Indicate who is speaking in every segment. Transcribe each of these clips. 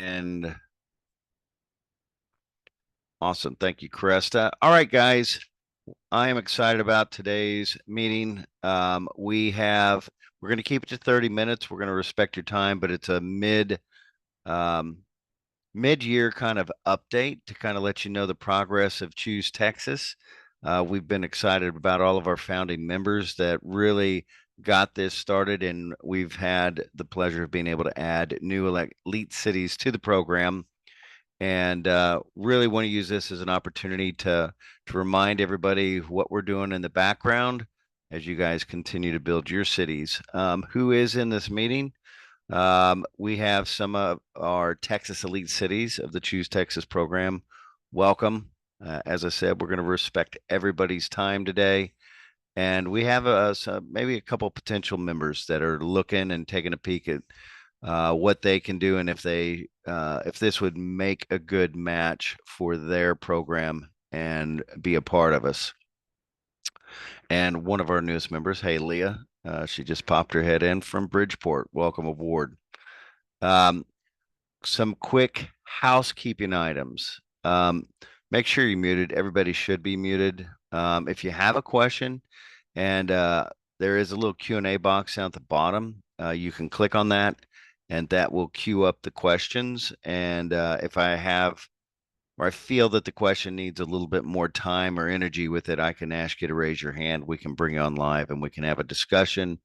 Speaker 1: And awesome. Thank you, Cresta. All right, guys. I am excited about today's meeting. We're going to keep it to 30 minutes. We're going to respect your time, but it's a um, mid-year kind of update to kind of let you know the progress of Choose Texas. We've been excited about all of our founding members that really got this started, and we've had the pleasure of being able to add new elite cities to the program. And really want to use this as an opportunity to remind everybody what we're doing in the background as you guys continue to build your cities. Who is in this meeting? We have some of our Texas elite cities of the Choose Texas program. Welcome. As I said, we're going to respect everybody's time today. And we have maybe a couple potential members that are looking and taking a peek at what they can do, and if this would make a good match for their program and be a part of us. And one of our newest members, hey Leah, she just popped her head in from Bridgeport. Welcome aboard. Um, some quick housekeeping items. Make sure you're muted. Everybody should be muted. If you have a question, and there is a little Q&A box down at the bottom, you can click on that, and that will queue up the questions. And if I feel that the question needs a little bit more time or energy with it, I can ask you to raise your hand. We can bring you on live and we can have a discussion.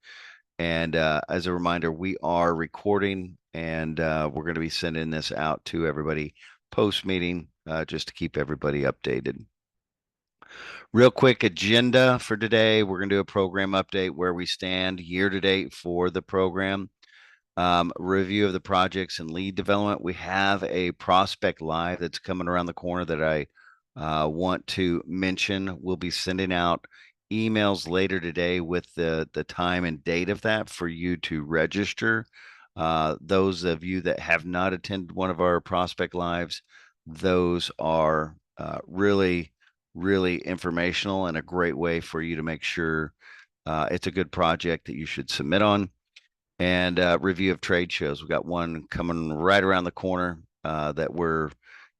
Speaker 1: And as a reminder, we are recording, and we're going to be sending this out to everybody post meeting just to keep everybody updated. Real quick agenda for today. We're going to do a program update where we stand year to date for the program. Review of the projects and lead development. We have a prospect live that's coming around the corner that I want to mention. We'll be sending out emails later today with the time and date of that for you to register. Those of you that have not attended one of our prospect lives, those are really, really informational and a great way for you to make sure it's a good project that you should submit on. And review of trade shows. We got one coming right around the corner that we're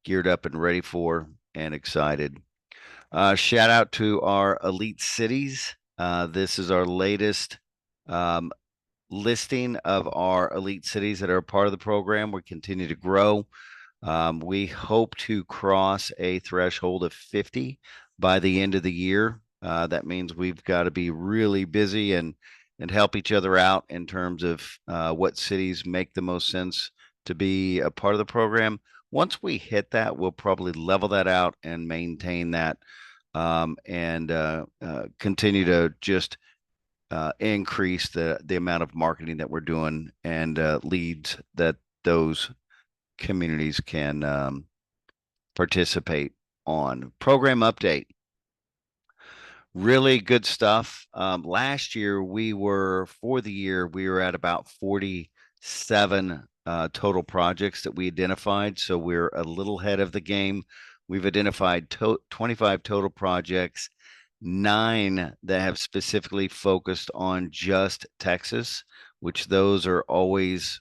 Speaker 1: geared up and ready for and excited. Shout out to our elite cities. This is our latest listing of our elite cities that are a part of the program. We continue to grow. We hope to cross a threshold of 50 by the end of the year. That means we've got to be really busy and help each other out in terms of what cities make the most sense to be a part of the program. Once we hit that, we'll probably level that out and maintain that, and continue to just increase the amount of marketing that we're doing and leads that those communities can participate on. Program update. Really good stuff. Last year, for the year, we were at about 47 total projects that we identified. So we're a little ahead of the game. We've identified 25 total projects, 9 that have specifically focused on just Texas, which those are always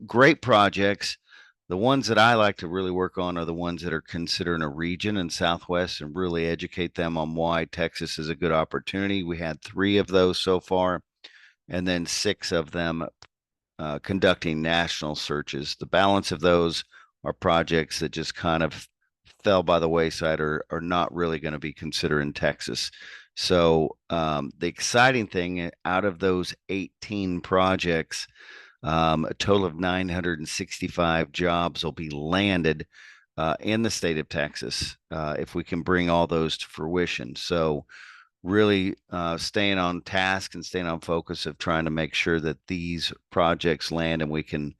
Speaker 1: great projects. The ones that I like to really work on are the ones that are considered a region in Southwest and really educate them on why Texas is a good opportunity. We had 3 of those so far, and then 6 of them conducting national searches. The balance of those are projects that just kind of fell by the wayside or are not really going to be considered in Texas. So the exciting thing out of those 18 projects, a total of 965 jobs will be landed in the state of Texas if we can bring all those to fruition. So really staying on task and staying on focus of trying to make sure that these projects land and we can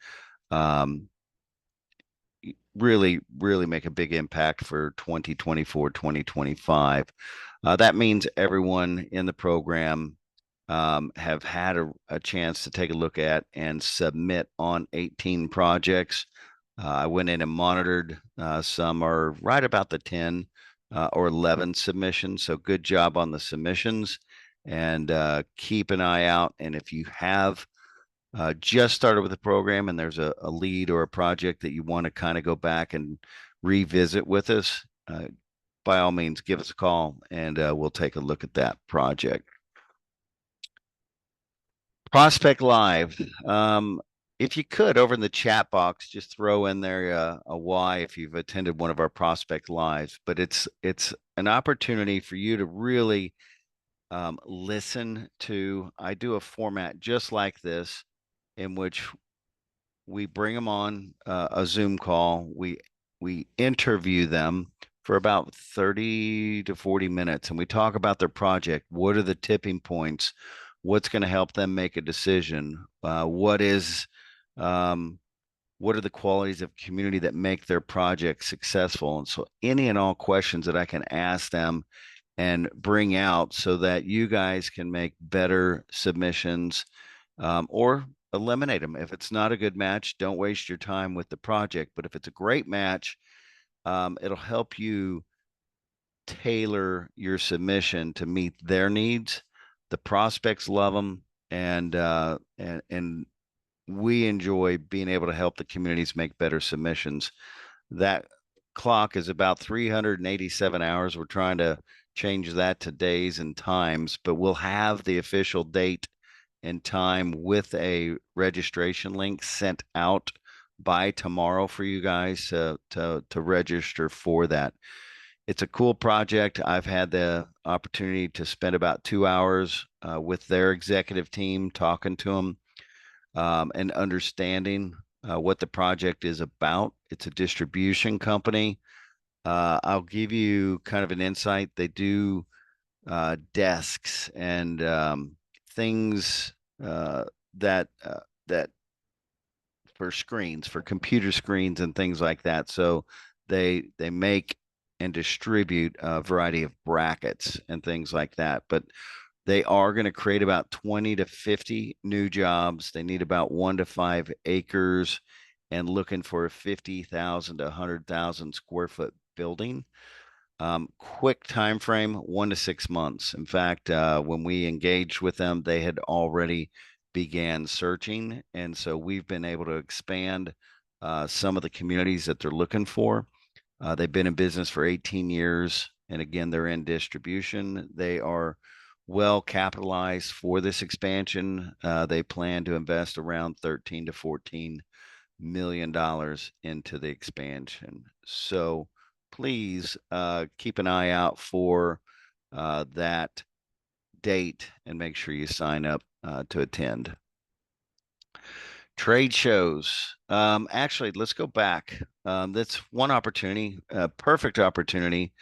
Speaker 1: really, really make a big impact for 2024, 2025. That means everyone in the program have had a chance to take a look at and submit on 18 projects. I went in and monitored. Some are right about the 10 or 11 submissions. So good job on the submissions, and keep an eye out. And if you have just started with the program and there's a lead or a project that you want to kind of go back and revisit with us, by all means, give us a call and we'll take a look at that project. Prospect Live. If you could, over in the chat box, just throw in there a Y if you've attended one of our Prospect Lives. But it's an opportunity for you to really listen to. I do a format just like this, in which we bring them on a Zoom call. We interview them for about 30 to 40 minutes and we talk about their project. What are the tipping points? What's going to help them make a decision? Um, what are the qualities of community that make their project successful? And so any and all questions that I can ask them and bring out so that you guys can make better submissions, or eliminate them. If it's not a good match, don't waste your time with the project. But if it's a great match, it'll help you tailor your submission to meet their needs. The prospects love them, and we enjoy being able to help the communities make better submissions. That clock is about 387 hours. We're trying to change that to days and times, but we'll have the official date and time with a registration link sent out by tomorrow for you guys to register for that. It's a cool project. I've had the opportunity to spend about 2 hours with their executive team talking to them, and understanding what the project is about. It's a distribution company. I'll give you kind of an insight. They do desks and things that for screens, for computer screens and things like that. So they make and distribute a variety of brackets and things like that. But they are going to create about 20 to 50 new jobs. They need about 1 to 5 acres and looking for a 50,000 to 100,000 square foot building. Quick time frame, 1 to 6 months. In fact, when we engaged with them, they had already began searching, and so we've been able to expand some of the communities that they're looking for. They've been in business for 18 years, and again, they're in distribution. They are well capitalized for this expansion. They plan to invest around 13 to 14 million dollars into the expansion. So please keep an eye out for that date and make sure you sign up to attend. Trade shows. Actually, let's go back. That's one opportunity, a perfect opportunity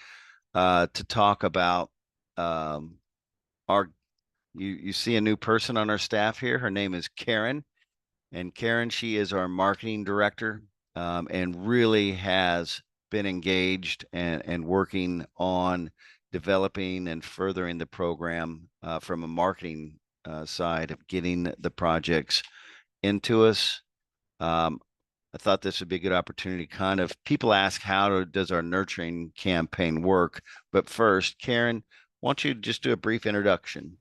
Speaker 1: to talk about our. You see a new person on our staff here. Her name is Karen. And Karen, she is our marketing director, and really has been engaged and working on developing and furthering the program from a marketing side of getting the projects into us. I thought this would be a good opportunity. Kind of people ask, does our nurturing campaign work? But first, Karen, why don't you just do a brief introduction?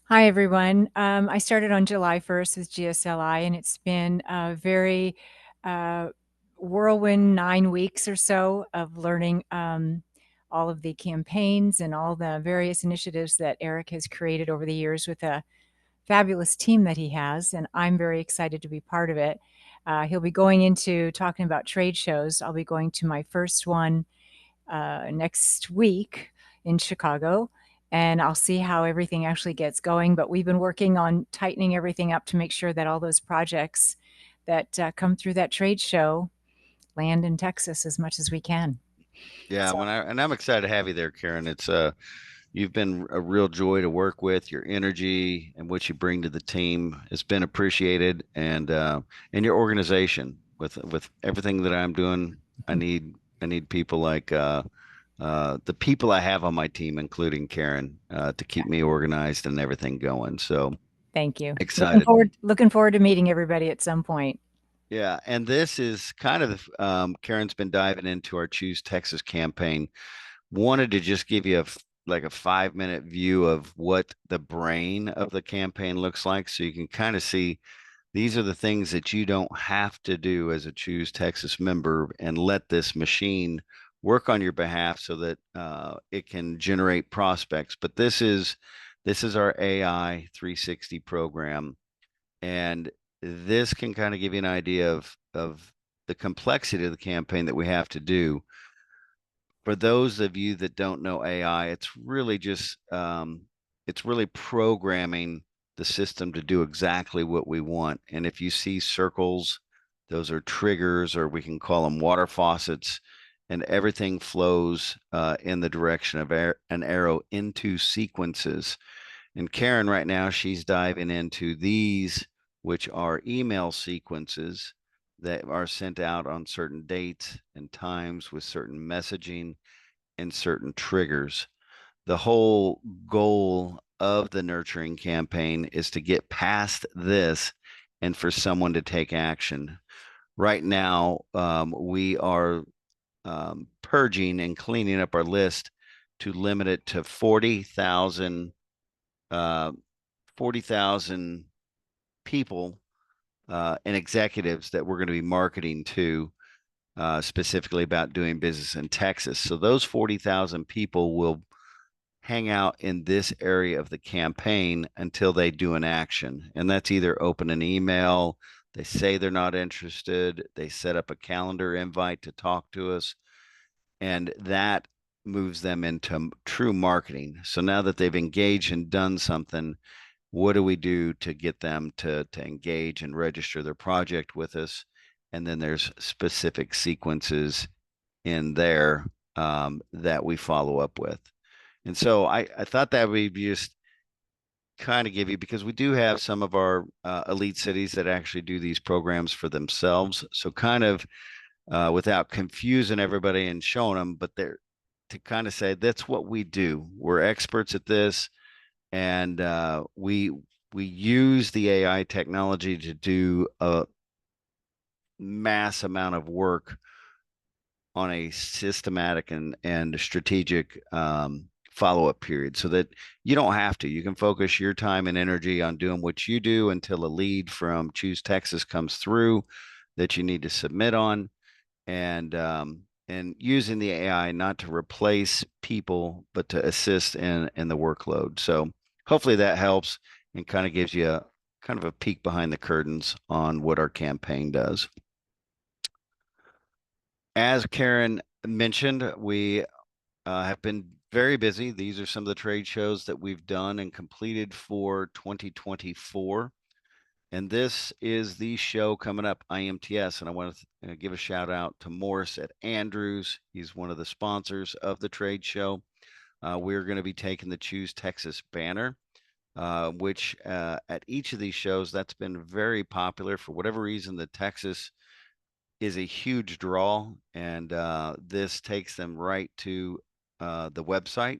Speaker 2: Hi, everyone. I started on July 1st with GSLI, and it's been a very uh, whirlwind 9 weeks or so of learning all of the campaigns and all the various initiatives that Eric has created over the years with a fabulous team that he has. And I'm very excited to be part of it. He'll be going into talking about trade shows. I'll be going to my first one next week in Chicago, and I'll see how everything actually gets going. But we've been working on tightening everything up to make sure that all those projects that come through that trade show land in Texas as much as we can.
Speaker 1: Yeah,
Speaker 2: So
Speaker 1: I'm excited to have you there, Karen. It's you've been a real joy to work with. Your energy and what you bring to the team has been appreciated, and your organization with everything that I'm doing. I need I need people like the people I have on my team, including Karen, to keep me organized and everything going. So
Speaker 2: thank you.
Speaker 1: excited.
Speaker 2: Looking forward to meeting everybody at some point.
Speaker 1: Yeah, and this is kind of Karen's been diving into our Choose Texas campaign. Wanted to just give you like a 5 minute view of what the brain of the campaign looks like, so you can kind of see These are the things that you don't have to do as a Choose Texas member, and let this machine work on your behalf so that it can generate prospects. But this is our AI 360 program, and this can kind of give you an idea of the complexity of the campaign that we have to do. For those of you that don't know AI, it's really programming the system to do exactly what we want. And if you see circles, those are triggers, or we can call them water faucets, and everything flows in the direction of an arrow into sequences. And Karen, right now, she's diving into these, which are email sequences that are sent out on certain dates and times with certain messaging and certain triggers. The whole goal of the nurturing campaign is to get past this and for someone to take action. Right now, we are purging and cleaning up our list to limit it to 40,000 uh, 40,000 people and executives that we're going to be marketing to, specifically about doing business in Texas. So those 40,000 people will hang out in this area of the campaign until they do an action. And that's either open an email, they say they're not interested, they set up a calendar invite to talk to us, and that moves them into true marketing. So now that they've engaged and done something, what do we do to get them to engage and register their project with us? And then there's specific sequences in there that we follow up with. And so I thought that we'd just kind of give you, because we do have some of our elite cities that actually do these programs for themselves. So kind of without confusing everybody and showing them, but they're to kind of say that's what we do. We're experts at this, and we use the AI technology to do a mass amount of work on a systematic and strategic follow-up period, so that you don't have to. You can focus your time and energy on doing what you do until a lead from Choose Texas comes through that you need to submit on, and using the AI not to replace people, but to assist in the workload. So hopefully that helps and kind of gives you a kind of a peek behind the curtains on what our campaign does. As Karen mentioned, we have been very busy. These are some of the trade shows that we've done and completed for 2024. And this is the show coming up, IMTS. And I want to give a shout out to Morris at Andrews. He's one of the sponsors of the trade show. We're going to be taking the Choose Texas banner, which at each of these shows, that's been very popular. For whatever reason, the Texas is a huge draw, and this takes them right to the website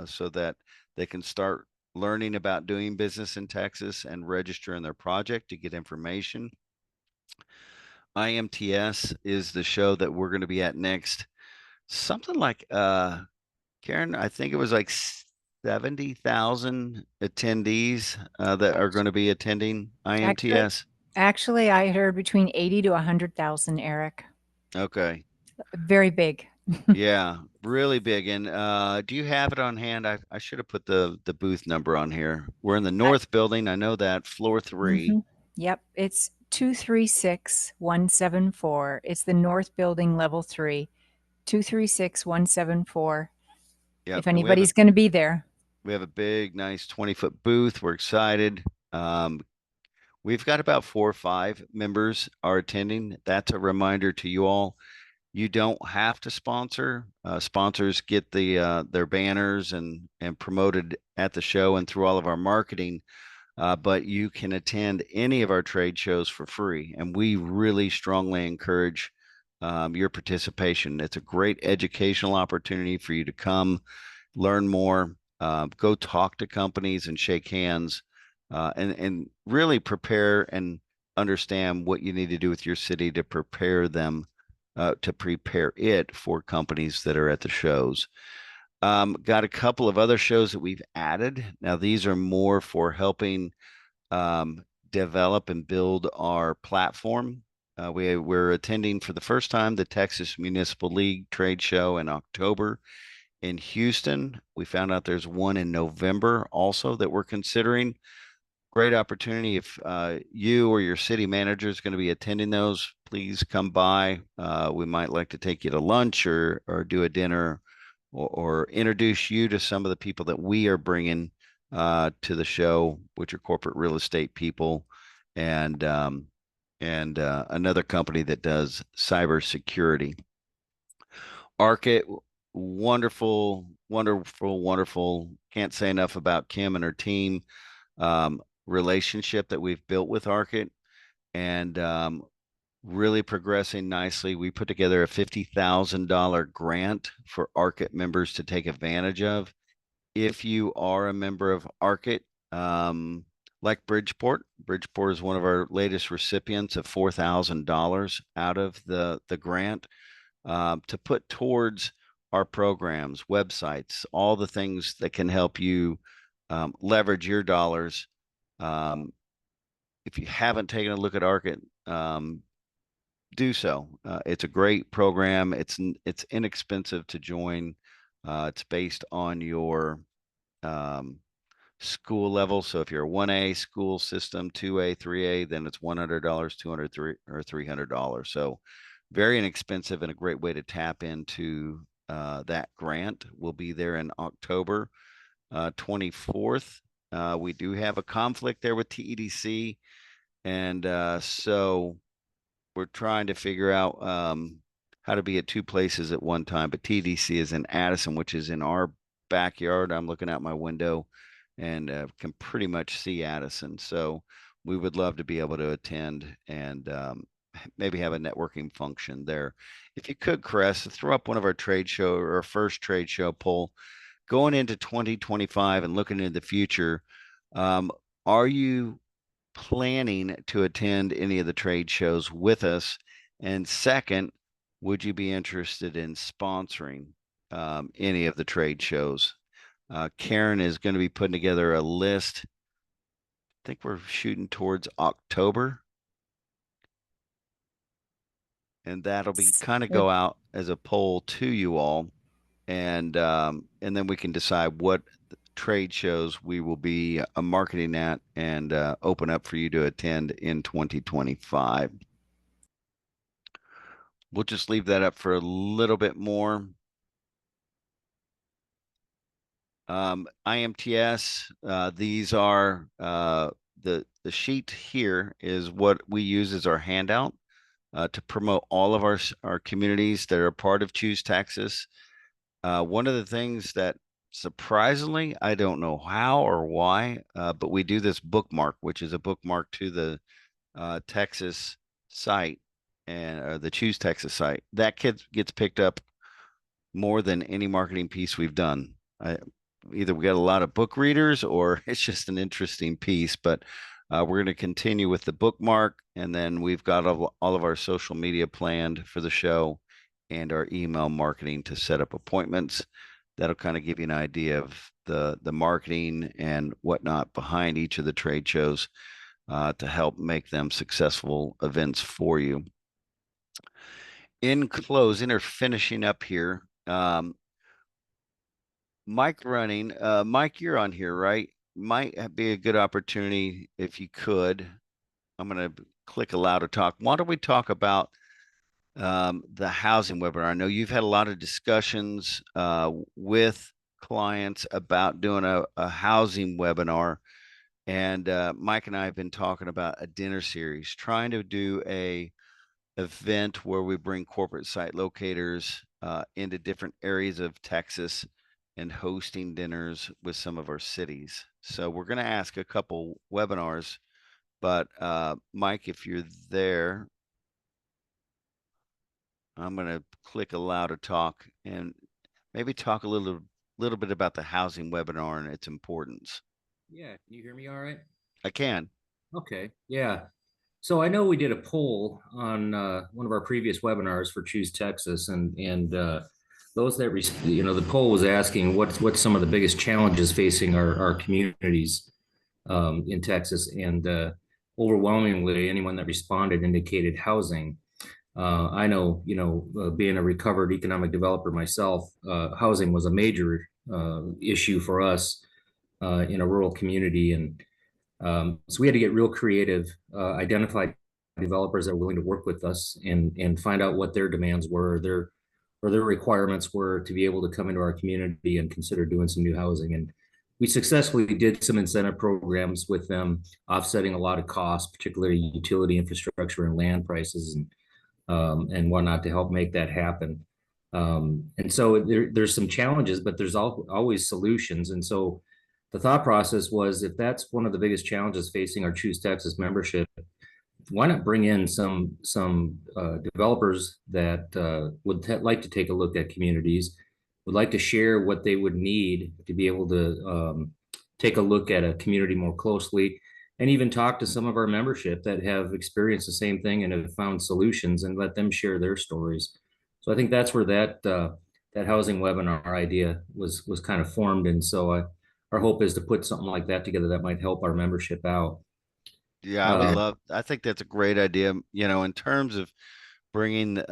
Speaker 1: so that they can start learning about doing business in Texas and registering their project to get information. IMTS is the show that we're going to be at next. Something like Karen, I think it was like 70,000 attendees that are going to be attending
Speaker 2: Actually,
Speaker 1: IMTS.
Speaker 2: actually, I heard between 80 to 100,000, Eric.
Speaker 1: Okay.
Speaker 2: Very big.
Speaker 1: Yeah, really big. And do you have it on hand? I should have put the booth number on here. We're in the
Speaker 2: I,
Speaker 1: north building. I know that, floor 3.
Speaker 2: Yep, it's 236174. It's the North Building Level 3. 236174.
Speaker 1: Yep.
Speaker 2: If
Speaker 1: And
Speaker 2: anybody's going to be there.
Speaker 1: we have a big, nice 20-foot booth. We're excited. Um, we've got about 4 or 5 members are attending. That's a reminder to you all. You don't have to sponsor. Sponsors get their banners and promoted at the show and through all of our marketing. But you can attend any of our trade shows for free, and we really strongly encourage your participation. It's a great educational opportunity for you to come learn more, go talk to companies and shake hands, and really prepare and understand what you need to do with your city to prepare them to prepare it for companies that are at the shows. Got a couple of other shows that we've added. Now, these are more for helping um, develop and build our platform. We're attending for the first time the Texas Municipal League trade show in October in Houston. We found out there's one in November also that we're considering. Great opportunity. If you or your city manager is going to be attending those, please come by. We might like to take you to lunch or do a dinner or introduce you to some of the people that we are bringing to the show, which are corporate real estate people and another company that does cybersecurity. Arcit, wonderful, wonderful, wonderful. Can't say enough about Kim and her team. Um, Relationship that we've built with Arcit and really progressing nicely. We put together a $50,000 grant for Arcit members to take advantage of. If you are a member of Arcit, like Bridgeport is one of our latest recipients of $4,000 out of the grant to put towards our programs, websites, all the things that can help you leverage your dollars. Um, if you haven't taken a look at Arcit, do so. It's a great program. It's inexpensive to join. It's based on your um, school level. So if you're a 1A school system, 2A, 3A, then it's $100, 200, or $300. So very inexpensive and a great way to tap into that grant. We'll be there in October 24th. We do have a conflict there with TEDC. And so we're trying to figure out how to be at two places at one time. But TDC is in Addison, which is in our backyard. I'm looking out my window and can pretty much see Addison. So we would love to be able to attend and maybe have a networking function there. If you could, Chris, throw up one of our trade show or our first trade show poll going into 2025 and looking into the future. Are you planning to attend any of the trade shows with us? And second, would you be interested in sponsoring any of the trade shows? Karen is going to be putting together a list. I think we're shooting towards October. And that'll be kind of go out as a poll to you all. And then we can decide what trade shows we will be marketing at and open up for you to attend in 2025. We'll just leave that up for a little bit more. IMTS, these are the sheet here is what we use as our handout to promote all of our communities that are part of Choose Texas. One of the things that surprisingly, I don't know how or why, but we do this bookmark, which is a bookmark to the Texas site and the Choose Texas site. That gets picked up more than any marketing piece we've done. Either we got a lot of book readers or it's just an interesting piece, but we're going to continue with the bookmark. And then we've got all of our social media planned for the show and our email marketing to set up appointments. That'll kind of give you an idea of the marketing and whatnot behind each of the trade shows to help make them successful events for you. In closing or finishing up here, Mike running. Mike, you're on here, right? Might be a good opportunity if you could. I'm going to click allow to talk. Why don't we talk about the housing webinar? I know you've had a lot of discussions with clients about doing a housing webinar. And Mike and I have been talking about a dinner series, trying to do a event where we bring corporate site locators into different areas of Texas and hosting dinners with some of our cities. So we're going to ask a couple webinars, but Mike, if you're there, I'm going to click allow to talk and maybe talk a little bit about the housing webinar and its importance.
Speaker 3: Yeah, can you hear me all right?
Speaker 1: I can.
Speaker 3: Okay, yeah. So I know we did a poll on one of our previous webinars for Choose Texas, and those that the poll was asking what's some of the biggest challenges facing our communities in Texas, and overwhelmingly, anyone that responded indicated housing. I know, being a recovered economic developer myself, housing was a major issue for us in a rural community. And so we had to get real creative, identify developers that are willing to work with us and find out what their demands were, their requirements were to be able to come into our community and consider doing some new housing. And we successfully did some incentive programs with them, offsetting a lot of costs, particularly utility infrastructure and land prices and whatnot to help make that happen. And so there's some challenges, but there's always solutions. And so the thought process was, if that's one of the biggest challenges facing our Choose Texas membership, why not bring in some developers that would like to take a look at communities, would like to share what they would need to be able to take a look at a community more closely, and even talk to some of our membership that have experienced the same thing and have found solutions, and let them share their stories. So I think that's where that housing webinar idea was kind of formed, and so our hope is to put something like that together that might help our membership out.
Speaker 1: Yeah, I think that's a great idea, in terms of bringing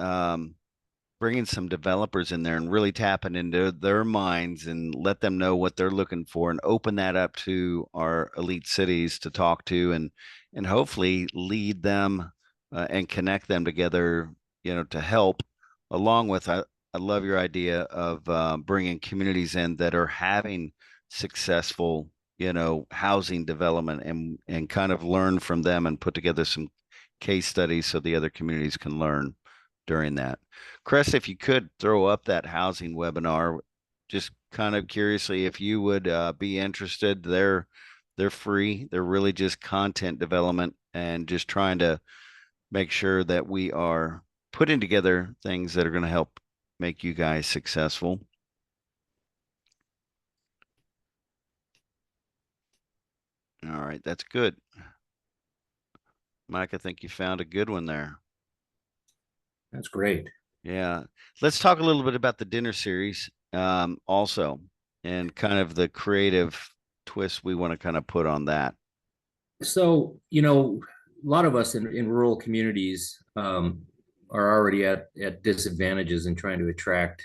Speaker 1: bringing some developers in there and really tapping into their minds and let them know what they're looking for and open that up to our elite cities to talk to and hopefully lead them and connect them together, to help along with I love your idea of bringing communities in that are having successful, housing development and kind of learn from them and put together some case studies so the other communities can learn during that. Chris, if you could throw up that housing webinar, just kind of curiously, if you would be interested, they're free. They're really just content development and just trying to make sure that we are putting together things that are going to help make you guys successful. All right, that's good. Mike, I think you found a good one there.
Speaker 3: That's great.
Speaker 1: Yeah. Let's talk a little bit about the dinner series also and kind of the creative twist we want to kind of put on that.
Speaker 3: So, a lot of us in rural communities are already at disadvantages in trying to attract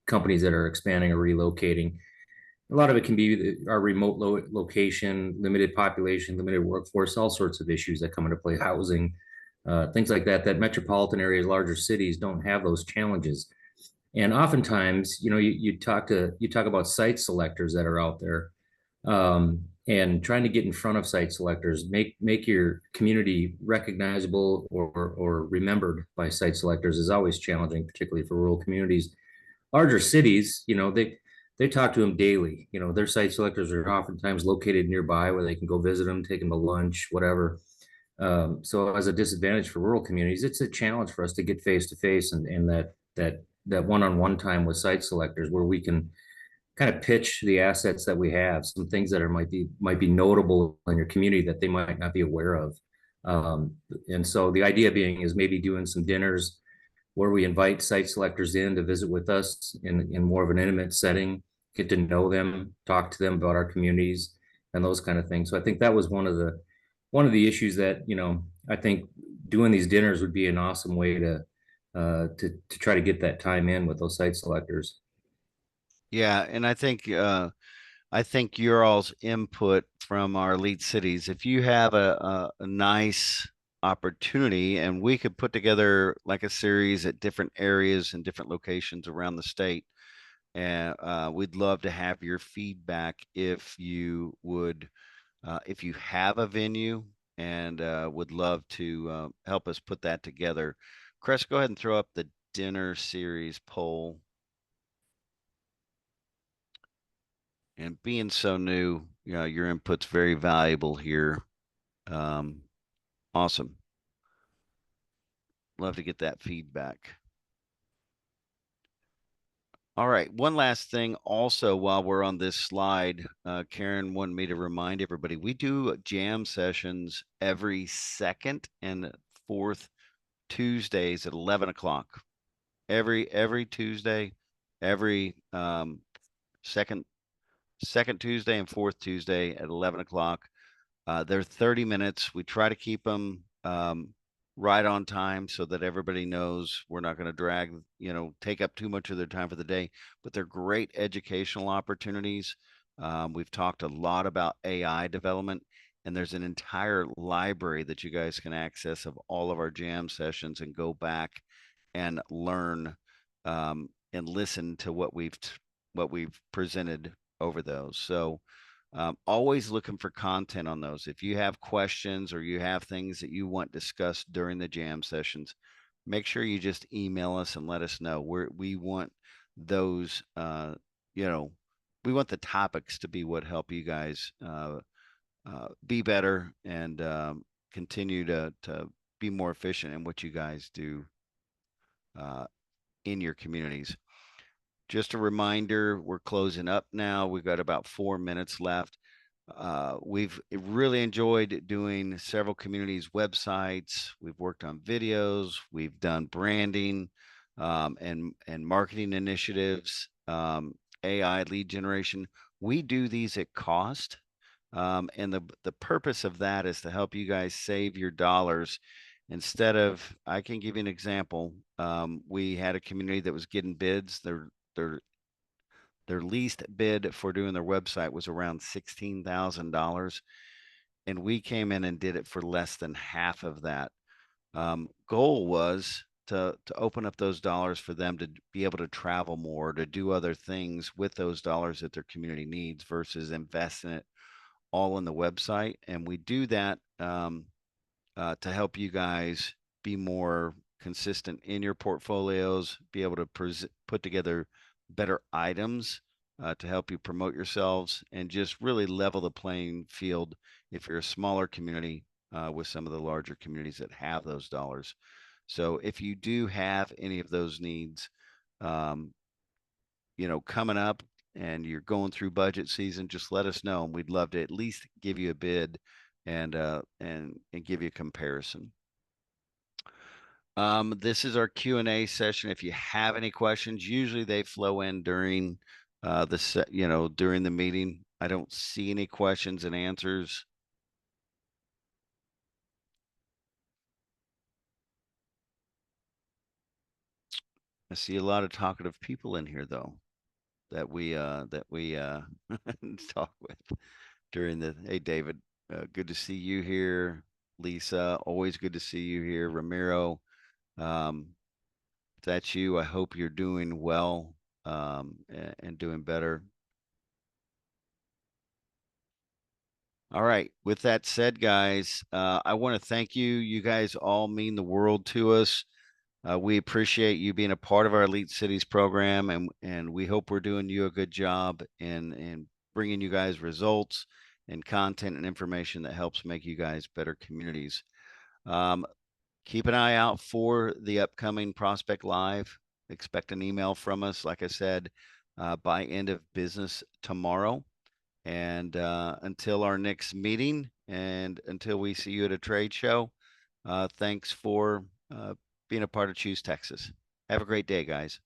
Speaker 3: companies that are expanding or relocating. A lot of it can be our remote location, limited population, limited workforce, all sorts of issues that come into play, housing, things like that. That metropolitan areas, larger cities don't have those challenges. And oftentimes, you talk about site selectors that are out there, and trying to get in front of site selectors, make your community recognizable or remembered by site selectors is always challenging, particularly for rural communities. Larger cities, they talk to them daily. Their site selectors are oftentimes located nearby where they can go visit them, take them to lunch, whatever. So as a disadvantage for rural communities, it's a challenge for us to get face to face and that one-on-one time with site selectors where we can kind of pitch the assets that we have, some things that might be notable in your community that they might not be aware of. And so the idea being is maybe doing some dinners where we invite site selectors in to visit with us in more of an intimate setting, get to know them, talk to them about our communities and those kind of things. So I think that was one of the issues that, I think doing these dinners would be an awesome way to try to get that time in with those site selectors.
Speaker 1: Yeah, and I think your all's input from our elite cities, if you have a nice opportunity and we could put together like a series at different areas and different locations around the state, and we'd love to have your feedback if you have a venue and would love to help us put that together. Chris, go ahead and throw up the dinner series poll. And being so new, your input's very valuable here. Um, awesome. Love to get that feedback. All right. One last thing also, while we're on this slide, Karen wanted me to remind everybody, we do jam sessions every second and fourth Tuesdays at 11 o'clock. Every Tuesday, every second Tuesday and fourth Tuesday at 11 o'clock. They're 30 minutes. We try to keep them right on time so that everybody knows we're not going to drag, take up too much of their time for the day, but they're great educational opportunities. We've talked a lot about AI development, and there's an entire library that you guys can access of all of our jam sessions and go back and learn and listen to what we've presented over those. So always looking for content on those. If you have questions or you have things that you want discussed during the jam sessions, make sure you just email us and let us know. We want those, you know, we want the topics to be what help you guys be better and continue to be more efficient in what you guys do uh, in your communities. Just a reminder, we're closing up now. We've got about 4 minutes left. We've really enjoyed doing several communities' websites. We've worked on videos. We've done branding and marketing initiatives, AI lead generation. We do these at cost, and the purpose of that is to help you guys save your dollars. Instead of, I can give you an example. We had a community that was getting bids. Their their least bid for doing their website was around $16,000, and we came in and did it for less than half of that. Goal was to open up those dollars for them to be able to travel more, to do other things with those dollars that their community needs versus investing it all in the website. And we do that to help you guys be more consistent in your portfolios, be able to put together better items to help you promote yourselves, and just really level the playing field if you're a smaller community with some of the larger communities that have those dollars. So if you do have any of those needs, um, coming up and you're going through budget season, just let us know, and we'd love to at least give you a bid and give you a comparison. This is our Q&A session. If you have any questions, usually they flow in during during the meeting. I don't see any questions and answers. I see a lot of talkative people in here though that we talk with during the hey David, good to see you here. Lisa, always good to see you here. Ramiro, if that's you, I hope you're doing well and doing better. All right. With that said, guys, I want to thank you. You guys all mean the world to us. We appreciate you being a part of our Elite Cities program, and we hope we're doing you a good job in bringing you guys results and content and information that helps make you guys better communities. Um, Keep an eye out for the upcoming Prospect Live. Expect an email from us, like I said, by end of business tomorrow. And until our next meeting and until we see you at a trade show, thanks for being a part of Choose Texas. Have a great day, guys.